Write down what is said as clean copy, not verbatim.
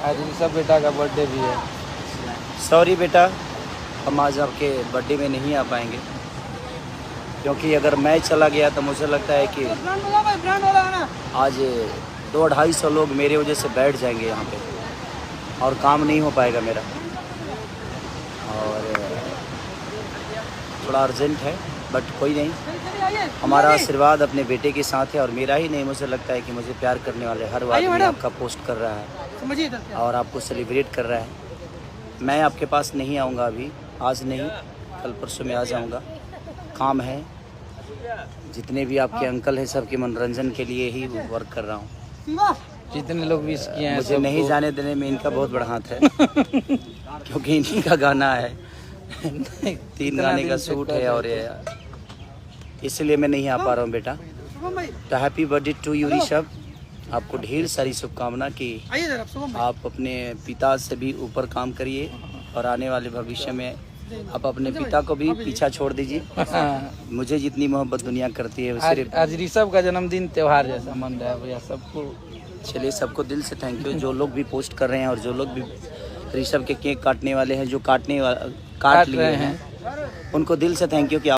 आज ऋषभ बेटा का बर्थडे भी है। सॉरी बेटा, हम आज आपके बर्थडे में नहीं आ पाएंगे, क्योंकि अगर मैं चला गया तो मुझे लगता है कि आज 200-250 लोग मेरे वजह से बैठ जाएंगे यहाँ पे और काम नहीं हो पाएगा मेरा। और थोड़ा अर्जेंट है, बट कोई नहीं, हमारा आशीर्वाद अपने बेटे के साथ है। और मेरा ही नहीं, मुझे लगता है कि मुझे प्यार करने वाले हर आदमी आपका पोस्ट कर रहा है और आपको सेलिब्रेट कर रहा है। मैं आपके पास नहीं आऊँगा अभी, आज नहीं, कल परसों में आ जाऊँगा। काम है, जितने भी आपके अंकल हैं सबके मनोरंजन के लिए ही वर्क कर रहा हूँ। जितने लोग विश किए हैं मुझे नहीं जाने देने में इनका बहुत बड़ा हाथ है क्योंकि इन्हीं का गाना है 3 गाने का शूट है और ये, इसलिए मैं नहीं आ पा रहा हूँ बेटा। तो happy birthday to you Rishabh, आपको ढेर सारी शुभकामना कि आप अपने पिता से भी ऊपर काम करिए और आने वाले भविष्य में आप अपने पिता को भी पीछा छोड़ दीजिए। मुझे जितनी मोहब्बत दुनिया करती है सिर्फ आज ऋषभ का जन्मदिन त्योहार जैसा मन रहा है भैया सबको। चलिए, सबको दिल से थैंक यू, जो लोग भी पोस्ट कर रहे हैं और जो लोग भी ऋषभ के केक काटने वाले हैं, जो काट लिए हैं, उनको दिल से थैंक यू कि